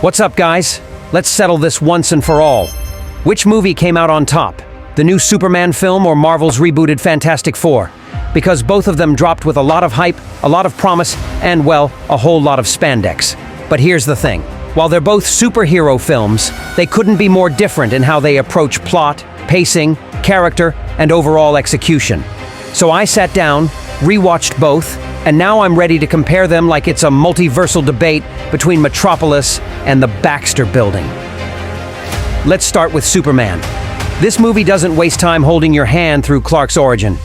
What's up, guys? Let's settle this once and for all. Which movie came out on top? The new Superman film or Marvel's rebooted Fantastic Four? Because both of them dropped with a lot of hype, a lot of promise, and, well, a whole lot of spandex. But here's the thing. While they're both superhero films, they couldn't be more different in how they approach plot, pacing, character, and overall execution. So I sat down, rewatched both, and now I'm ready to compare them like it's a multiversal debate between Metropolis and the Baxter Building. Let's start with Superman. This movie doesn't waste time holding your hand through Clark's origin.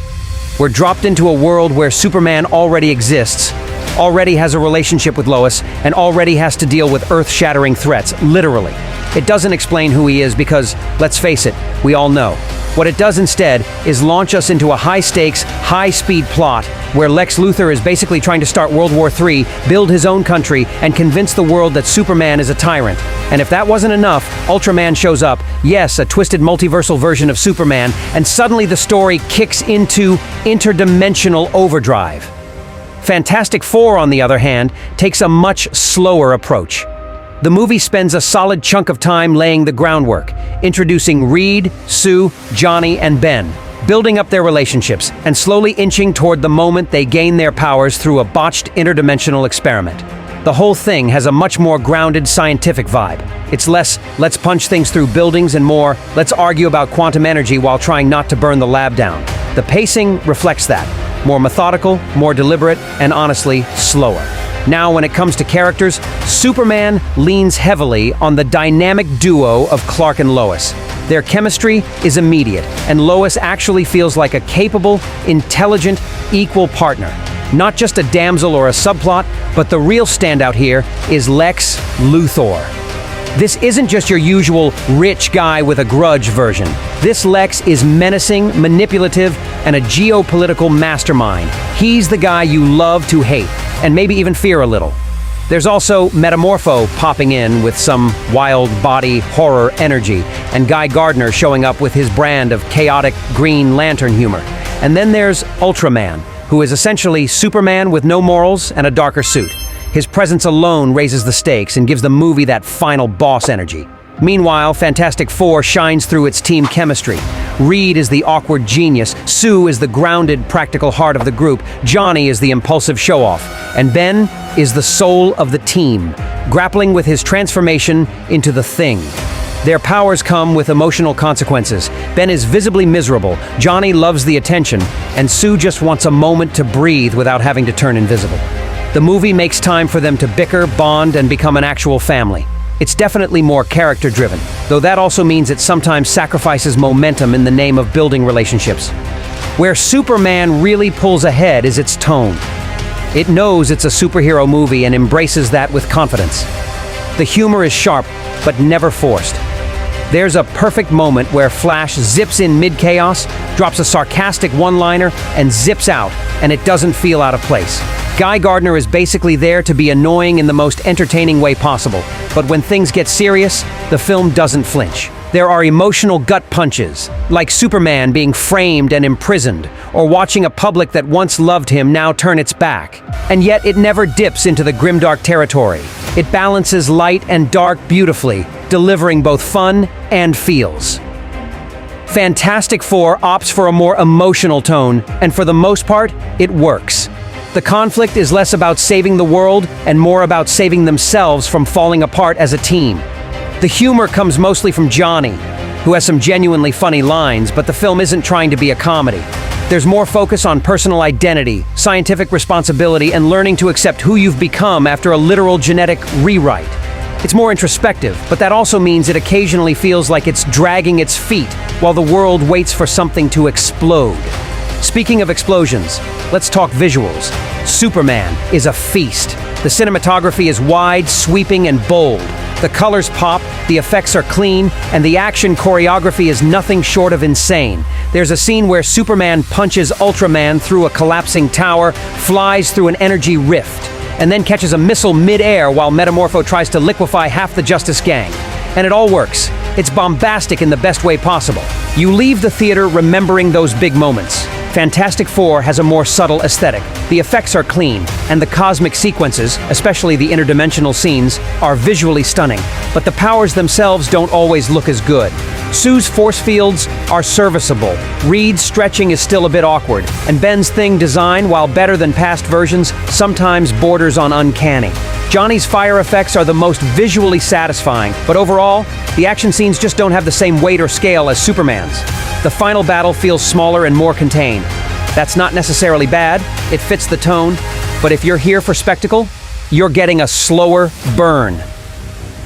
We're dropped into a world where Superman already exists, already has a relationship with Lois, and already has to deal with earth-shattering threats, literally. It doesn't explain who he is because, let's face it, we all know. What it does instead is launch us into a high-stakes, high-speed plot where Lex Luthor is basically trying to start World War III, build his own country, and convince the world that Superman is a tyrant. And if that wasn't enough, Ultraman shows up, yes, a twisted multiversal version of Superman, and suddenly the story kicks into interdimensional overdrive. Fantastic Four, on the other hand, takes a much slower approach. The movie spends a solid chunk of time laying the groundwork, introducing Reed, Sue, Johnny, and Ben, building up their relationships, and slowly inching toward the moment they gain their powers through a botched interdimensional experiment. The whole thing has a much more grounded scientific vibe. It's less, let's punch things through buildings, and more, let's argue about quantum energy while trying not to burn the lab down. The pacing reflects that. More methodical, more deliberate, and honestly, slower. Now, when it comes to characters, Superman leans heavily on the dynamic duo of Clark and Lois. Their chemistry is immediate, and Lois actually feels like a capable, intelligent, equal partner. Not just a damsel or a subplot, but the real standout here is Lex Luthor. This isn't just your usual rich guy with a grudge version. This Lex is menacing, manipulative, and a geopolitical mastermind. He's the guy you love to hate, and maybe even fear a little. There's also Metamorpho popping in with some wild body horror energy, and Guy Gardner showing up with his brand of chaotic Green Lantern humor. And then there's Ultraman, who is essentially Superman with no morals and a darker suit. His presence alone raises the stakes and gives the movie that final boss energy. Meanwhile, Fantastic Four shines through its team chemistry. Reed is the awkward genius, Sue is the grounded, practical heart of the group, Johnny is the impulsive show-off, and Ben is the soul of the team, grappling with his transformation into the Thing. Their powers come with emotional consequences. Ben is visibly miserable, Johnny loves the attention, and Sue just wants a moment to breathe without having to turn invisible. The movie makes time for them to bicker, bond, and become an actual family. It's definitely more character-driven, though that also means it sometimes sacrifices momentum in the name of building relationships. Where Superman really pulls ahead is its tone. It knows it's a superhero movie and embraces that with confidence. The humor is sharp, but never forced. There's a perfect moment where Flash zips in mid-chaos, drops a sarcastic one-liner, and zips out, and it doesn't feel out of place. Guy Gardner is basically there to be annoying in the most entertaining way possible, but when things get serious, the film doesn't flinch. There are emotional gut punches, like Superman being framed and imprisoned, or watching a public that once loved him now turn its back. And yet it never dips into the grimdark territory. It balances light and dark beautifully, delivering both fun and feels. Fantastic Four opts for a more emotional tone, and for the most part, it works. The conflict is less about saving the world and more about saving themselves from falling apart as a team. The humor comes mostly from Johnny, who has some genuinely funny lines, but the film isn't trying to be a comedy. There's more focus on personal identity, scientific responsibility, and learning to accept who you've become after a literal genetic rewrite. It's more introspective, but that also means it occasionally feels like it's dragging its feet while the world waits for something to explode. Speaking of explosions, let's talk visuals. Superman is a feast. The cinematography is wide, sweeping, and bold. The colors pop, the effects are clean, and the action choreography is nothing short of insane. There's a scene where Superman punches Ultraman through a collapsing tower, flies through an energy rift, and then catches a missile mid-air while Metamorpho tries to liquefy half the Justice Gang. And it all works. It's bombastic in the best way possible. You leave the theater remembering those big moments. Fantastic Four has a more subtle aesthetic. The effects are clean, and the cosmic sequences, especially the interdimensional scenes, are visually stunning. But the powers themselves don't always look as good. Sue's force fields are serviceable. Reed's stretching is still a bit awkward, and Ben's thing design, while better than past versions, sometimes borders on uncanny. Johnny's fire effects are the most visually satisfying, but overall, the action scenes just don't have the same weight or scale as Superman's. The final battle feels smaller and more contained. That's not necessarily bad, it fits the tone, but if you're here for spectacle, you're getting a slower burn.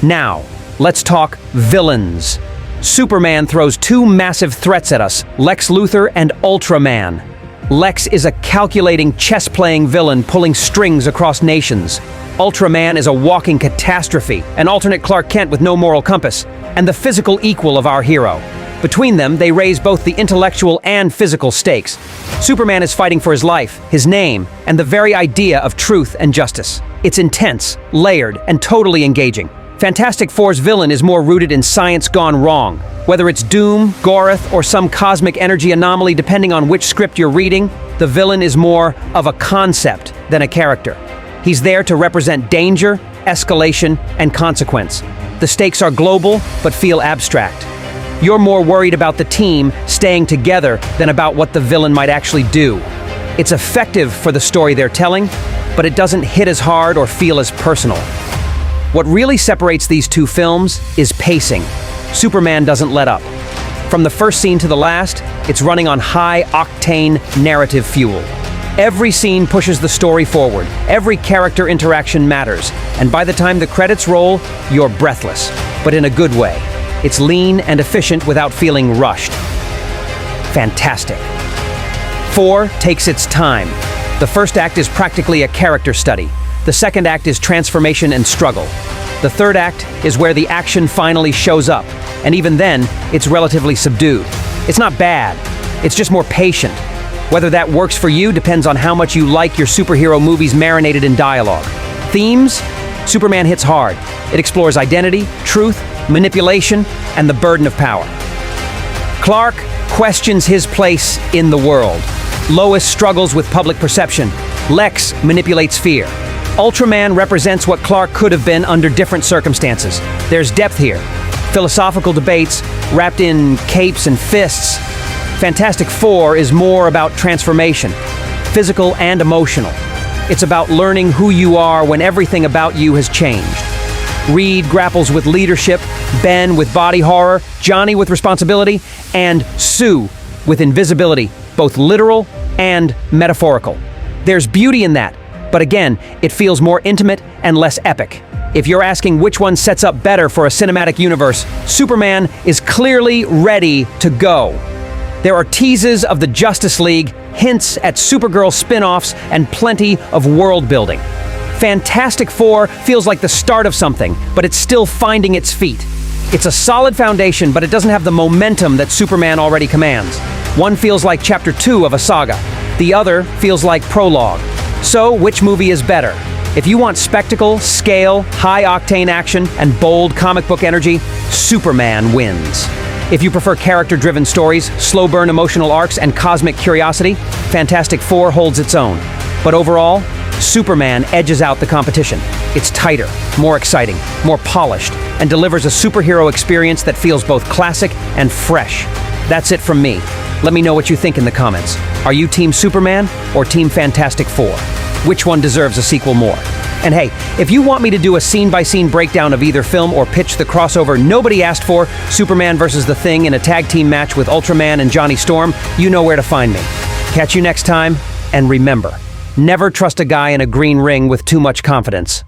Now, let's talk villains. Superman throws two massive threats at us, Lex Luthor and Ultraman. Lex is a calculating, chess-playing villain pulling strings across nations. Ultraman is a walking catastrophe, an alternate Clark Kent with no moral compass, and the physical equal of our hero. Between them, they raise both the intellectual and physical stakes. Superman is fighting for his life, his name, and the very idea of truth and justice. It's intense, layered, and totally engaging. Fantastic Four's villain is more rooted in science gone wrong. Whether it's Doom, Gorath, or some cosmic energy anomaly depending on which script you're reading, the villain is more of a concept than a character. He's there to represent danger, escalation, and consequence. The stakes are global, but feel abstract. You're more worried about the team staying together than about what the villain might actually do. It's effective for the story they're telling, but it doesn't hit as hard or feel as personal. What really separates these two films is pacing. Superman doesn't let up. From the first scene to the last, it's running on high-octane narrative fuel. Every scene pushes the story forward. Every character interaction matters. And by the time the credits roll, you're breathless, but in a good way. It's lean and efficient without feeling rushed. Fantastic. 4 takes its time. The first act is practically a character study. The second act is transformation and struggle. The third act is where the action finally shows up, and even then, it's relatively subdued. It's not bad, it's just more patient. Whether that works for you depends on how much you like your superhero movies marinated in dialogue. Themes? Superman hits hard. It explores identity, truth, manipulation, and the burden of power. Clark questions his place in the world. Lois struggles with public perception. Lex manipulates fear. Ultraman represents what Clark could have been under different circumstances. There's depth here. Philosophical debates wrapped in capes and fists. Fantastic Four is more about transformation, physical and emotional. It's about learning who you are when everything about you has changed. Reed grapples with leadership, Ben with body horror, Johnny with responsibility, and Sue with invisibility, both literal and metaphorical. There's beauty in that, but again, it feels more intimate and less epic. If you're asking which one sets up better for a cinematic universe, Superman is clearly ready to go. There are teases of the Justice League, hints at Supergirl spin-offs, and plenty of world building. Fantastic Four feels like the start of something, but it's still finding its feet. It's a solid foundation, but it doesn't have the momentum that Superman already commands. One feels like chapter 2 of a saga. The other feels like prologue. So, which movie is better? If you want spectacle, scale, high-octane action, and bold comic book energy, Superman wins. If you prefer character-driven stories, slow-burn emotional arcs, and cosmic curiosity, Fantastic Four holds its own. But overall, Superman edges out the competition. It's tighter, more exciting, more polished, and delivers a superhero experience that feels both classic and fresh. That's it from me. Let me know what you think in the comments. Are you Team Superman or Team Fantastic Four? Which one deserves a sequel more? And hey, if you want me to do a scene-by-scene breakdown of either film or pitch the crossover nobody asked for, Superman vs. The Thing in a tag team match with Ultraman and Johnny Storm, you know where to find me. Catch you next time, and remember, never trust a guy in a green ring with too much confidence.